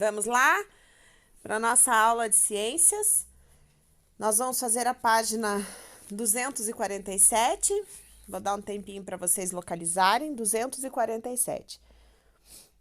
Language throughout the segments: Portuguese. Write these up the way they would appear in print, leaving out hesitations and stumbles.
Vamos lá para a nossa aula de ciências. Nós vamos fazer a página 247. Vou dar um tempinho para vocês localizarem. 247.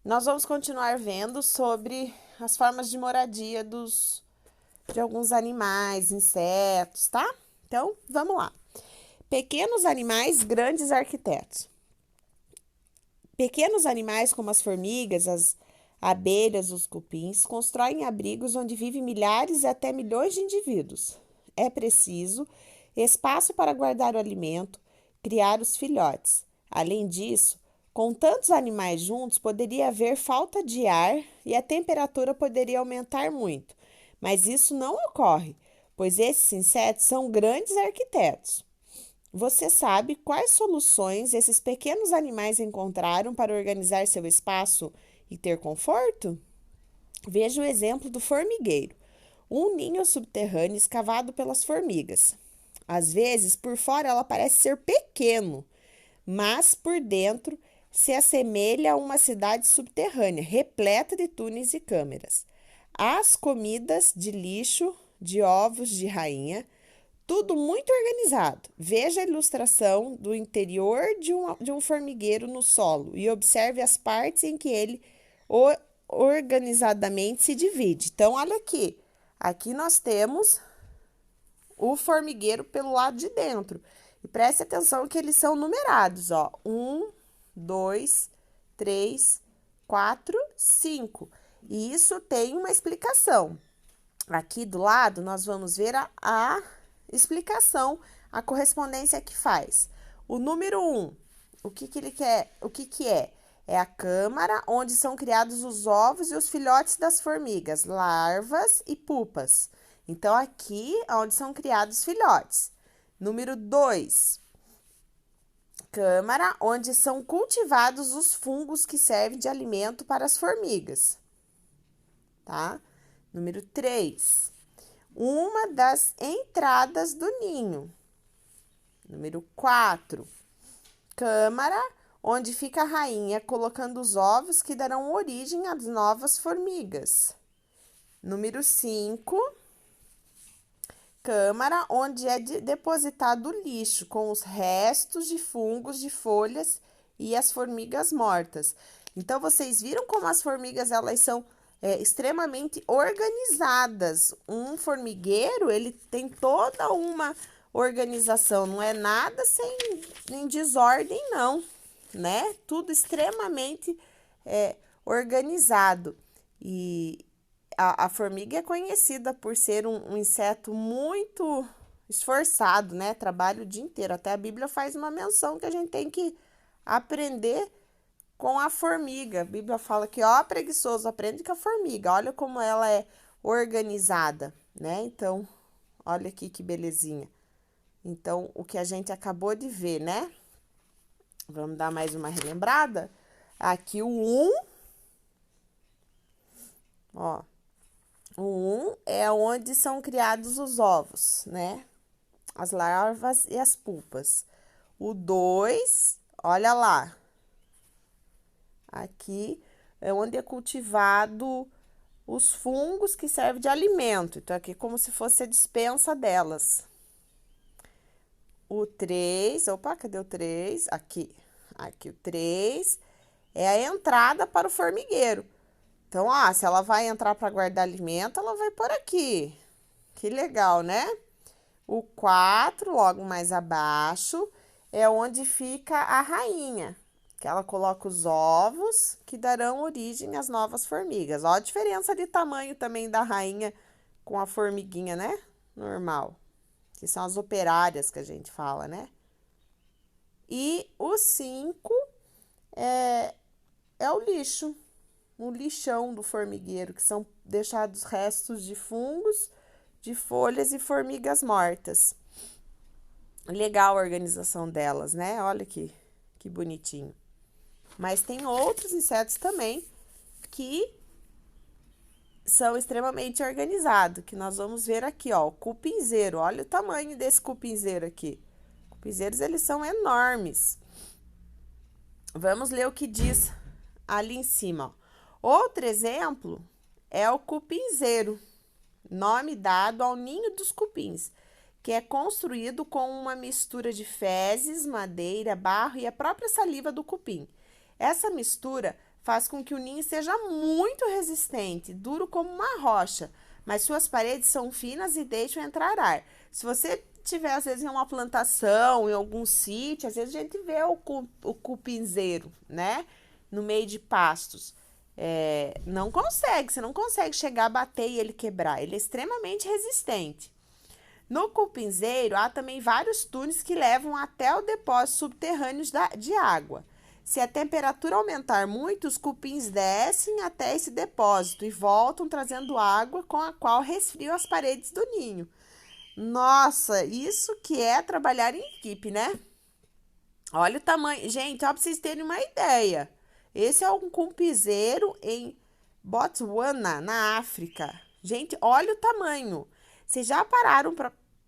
Nós vamos continuar vendo sobre as formas de moradia de alguns animais, insetos, tá? Então, vamos lá. Pequenos animais, grandes arquitetos. Pequenos animais como as formigas, as abelhas, os cupins, constroem abrigos onde vivem milhares e até milhões de indivíduos. É preciso espaço para guardar o alimento, criar os filhotes. Além disso, com tantos animais juntos, poderia haver falta de ar e a temperatura poderia aumentar muito. Mas isso não ocorre, pois esses insetos são grandes arquitetos. Você sabe quais soluções esses pequenos animais encontraram para organizar seu espaço e ter conforto? Veja o exemplo do formigueiro, um ninho subterrâneo escavado pelas formigas. Às vezes, por fora ela parece ser pequeno, mas por dentro se assemelha a uma cidade subterrânea, repleta de túneis e câmeras. As comidas de lixo, de ovos de rainha, tudo muito organizado. Veja a ilustração do interior de um formigueiro no solo e observe as partes em que ele organizadamente se divide. Então, olha aqui. Aqui nós temos o formigueiro pelo lado de dentro. E preste atenção que eles são numerados, ó. 1, 2, 3, 4, 5. E isso tem uma explicação. Aqui do lado, nós vamos ver a explicação, a correspondência que faz. O número 1, o que ele quer? O que é? É a câmara onde são criados os ovos e os filhotes das formigas, larvas e pupas. Então, aqui é onde são criados filhotes. Número 2, câmara onde são cultivados os fungos que servem de alimento para as formigas. Tá? Número 3, uma das entradas do ninho. Número 4, câmara onde fica a rainha colocando os ovos que darão origem às novas formigas. Número 5, câmara onde é depositado o lixo com os restos de fungos de folhas e as formigas mortas. Então, vocês viram como as formigas elas são extremamente organizadas. Um formigueiro, ele tem toda uma organização, não é nada em desordem, não, né? Tudo extremamente organizado. E a formiga é conhecida por ser um inseto muito esforçado, né? Trabalha o dia inteiro. Até a Bíblia faz uma menção que a gente tem que aprender com a formiga. A Bíblia fala que, ó, preguiçoso, aprende com a formiga. Olha como ela é organizada, né? Então, olha aqui que belezinha. Então, o que a gente acabou de ver, né? Vamos dar mais uma relembrada? Aqui o 1, ó. O 1 é onde são criados os ovos, né? As larvas e as pupas. O 2, olha lá. Aqui é onde é cultivado os fungos que servem de alimento. Então, aqui é como se fosse a despensa delas. O 3, opa, cadê o 3? Aqui. Aqui o 3 é a entrada para o formigueiro. Então, ó, se ela vai entrar para guardar alimento, ela vai por aqui. Que legal, né? O 4, logo mais abaixo, é onde fica a rainha, que ela coloca os ovos que darão origem às novas formigas. Ó a diferença de tamanho também da rainha com a formiguinha, né? Normal. Que são as operárias que a gente fala, né? E o 5 é o lixo, o lixão do formigueiro, que são deixados restos de fungos, de folhas e formigas mortas. Legal a organização delas, né? Olha que bonitinho. Mas tem outros insetos também que são extremamente organizados, que nós vamos ver aqui, ó, o cupinzeiro. Olha o tamanho desse cupinzeiro aqui. Cupinzeiros, eles são enormes. Vamos ler o que diz ali em cima, ó. Outro exemplo é o cupinzeiro, nome dado ao ninho dos cupins, que é construído com uma mistura de fezes, madeira, barro e a própria saliva do cupim. Essa mistura faz com que o ninho seja muito resistente, duro como uma rocha, mas suas paredes são finas e deixam entrar ar. Se você tiver, às vezes, em uma plantação, em algum sítio, às vezes a gente vê o cupinzeiro, né? No meio de pastos. Não consegue, você não consegue chegar, bater e ele quebrar. Ele é extremamente resistente. No cupinzeiro, há também vários túneis que levam até o depósito subterrâneo de água. Se a temperatura aumentar muito, os cupins descem até esse depósito e voltam trazendo água com a qual resfriam as paredes do ninho. Nossa, isso que é trabalhar em equipe, né? Olha o tamanho. Gente, ó, para vocês terem uma ideia. Esse é um cupinzeiro em Botswana, na África. Gente, olha o tamanho. Vocês já pararam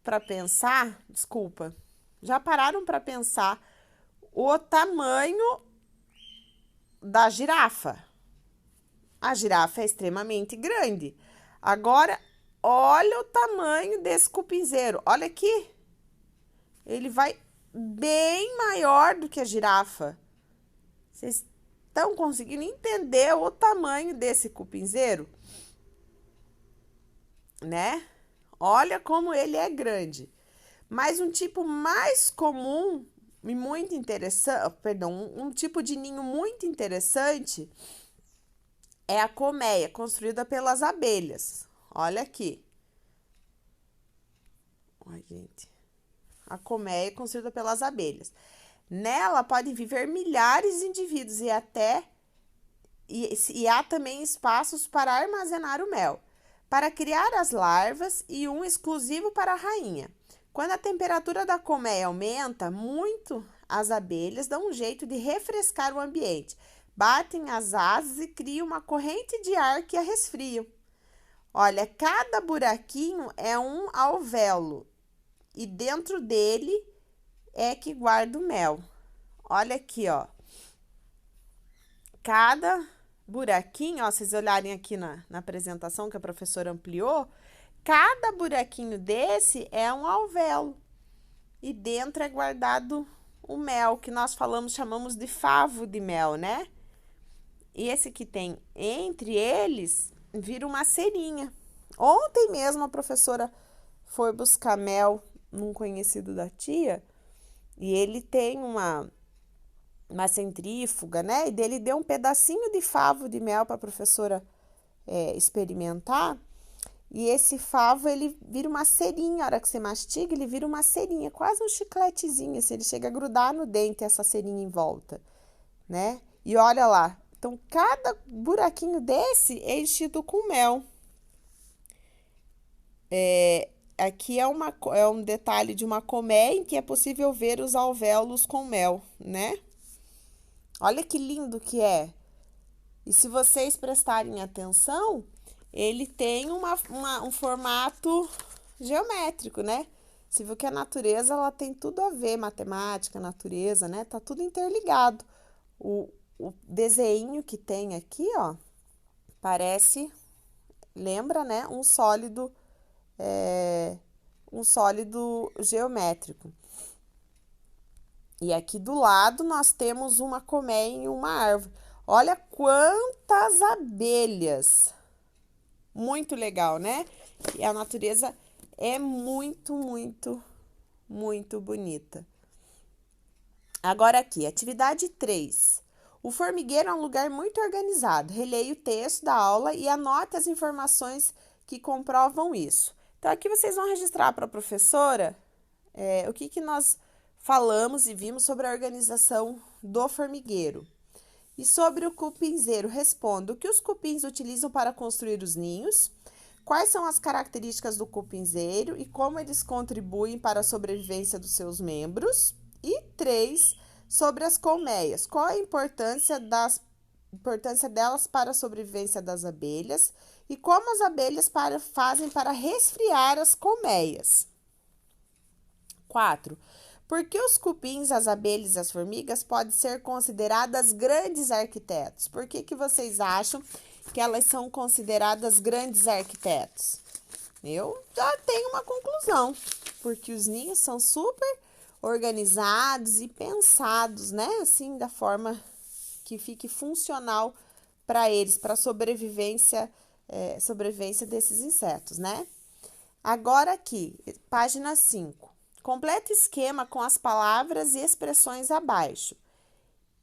para pensar? Desculpa. Já pararam para pensar o tamanho da girafa? A girafa é extremamente grande. Agora, olha o tamanho desse cupinzeiro. Olha aqui. Ele vai bem maior do que a girafa. Vocês estão conseguindo entender o tamanho desse cupinzeiro? Né? Olha como ele é grande. Mas um tipo mais comum e muito interessante, perdão, um tipo de ninho muito interessante é a colmeia, construída pelas abelhas. Olha aqui. Ai, gente. A colmeia é construída pelas abelhas. Nela podem viver milhares de indivíduos e há também espaços para armazenar o mel, para criar as larvas e um exclusivo para a rainha. Quando a temperatura da colmeia aumenta muito, as abelhas dão um jeito de refrescar o ambiente, batem as asas e criam uma corrente de ar que a resfriam. Olha, cada buraquinho é um alvéolo e dentro dele é que guarda o mel. Olha aqui, ó. Cada buraquinho, ó, vocês olharem aqui na apresentação que a professora ampliou, cada buraquinho desse é um alvéolo. E dentro é guardado o mel, que nós chamamos de favo de mel, né? E esse que tem entre eles vira uma cerinha. Ontem mesmo a professora foi buscar mel num conhecido da tia, e ele tem uma centrífuga, né? E dele deu um pedacinho de favo de mel para a professora experimentar. E esse favo, ele vira uma cerinha, a hora que você mastiga, ele vira uma cerinha, quase um chicletezinho, assim, ele chega a grudar no dente essa cerinha em volta, né? E olha lá, então cada buraquinho desse é enchido com mel. Aqui é um detalhe de uma colmeia em que é possível ver os alvéolos com mel, né? Olha que lindo que é. E se vocês prestarem atenção, ele tem um formato geométrico, né? Você viu que a natureza, ela tem tudo a ver, matemática, natureza, né? Tá tudo interligado. O desenho que tem aqui, ó, lembra, né? Um sólido geométrico. E aqui do lado nós temos uma colmeia em uma árvore. Olha quantas abelhas! Muito legal, né? E a natureza é muito, muito, muito bonita. Agora aqui, atividade 3. O formigueiro é um lugar muito organizado. Releia o texto da aula e anote as informações que comprovam isso. Então, aqui vocês vão registrar para a professora o que nós falamos e vimos sobre a organização do formigueiro. E sobre o cupinzeiro, responda o que os cupins utilizam para construir os ninhos, quais são as características do cupinzeiro e como eles contribuem para a sobrevivência dos seus membros. E 3, sobre as colmeias, qual a importância delas para a sobrevivência das abelhas e como as abelhas fazem para resfriar as colmeias. 4. Por que os cupins, as abelhas e as formigas podem ser consideradas grandes arquitetos? Por que vocês acham que elas são consideradas grandes arquitetos? Eu já tenho uma conclusão, porque os ninhos são super organizados e pensados, né? Assim, da forma que fique funcional para eles, para a sobrevivência desses insetos, né? Agora aqui, página 5. Completa esquema com as palavras e expressões abaixo.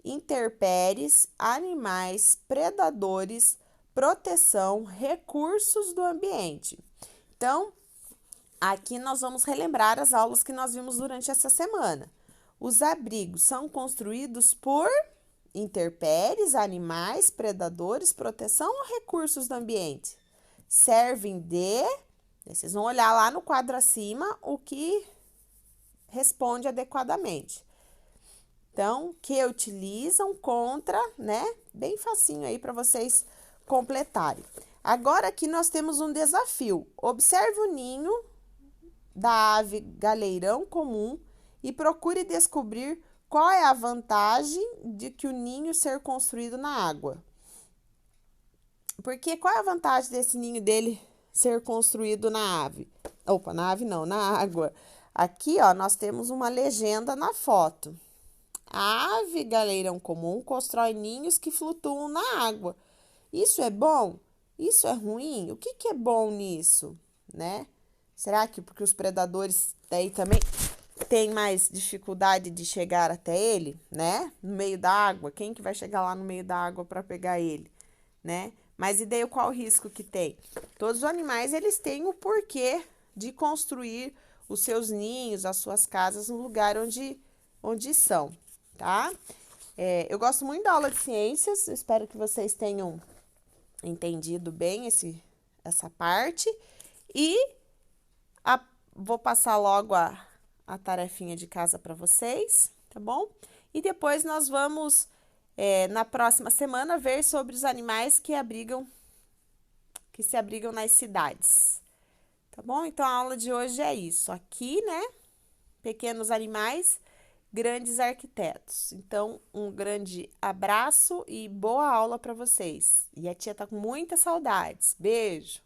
Intempéries, animais, predadores, proteção, recursos do ambiente. Então, aqui nós vamos relembrar as aulas que nós vimos durante essa semana. Os abrigos são construídos por intempéries, animais, predadores, proteção ou recursos do ambiente? Servem de... Vocês vão olhar lá no quadro acima o que responde adequadamente. Então, que utilizam contra, né? Bem facinho aí para vocês completarem. Agora aqui nós temos um desafio. Observe o ninho da ave galeirão comum e procure descobrir qual é a vantagem de que o ninho ser construído na água. Porque qual é a vantagem desse ninho dele ser construído na ave? Opa, na ave não, na água. Aqui, ó, nós temos uma legenda na foto. A ave galeirão comum constrói ninhos que flutuam na água. Isso é bom? Isso é ruim? O que é bom nisso, né? Será que porque os predadores daí também têm mais dificuldade de chegar até ele, né? No meio da água, quem que vai chegar lá no meio da água para pegar ele, né? Mas e daí qual o risco que tem? Todos os animais, eles têm o porquê de construir os seus ninhos, as suas casas no lugar onde são, tá? Eu gosto muito da aula de ciências, espero que vocês tenham entendido bem essa parte. E vou passar logo a tarefinha de casa para vocês, tá bom? E depois nós vamos, na próxima semana, ver sobre os animais que se abrigam nas cidades, tá bom? Então, a aula de hoje é isso. Aqui, né? Pequenos animais, grandes arquitetos. Então, um grande abraço e boa aula para vocês. E a tia tá com muitas saudades. Beijo!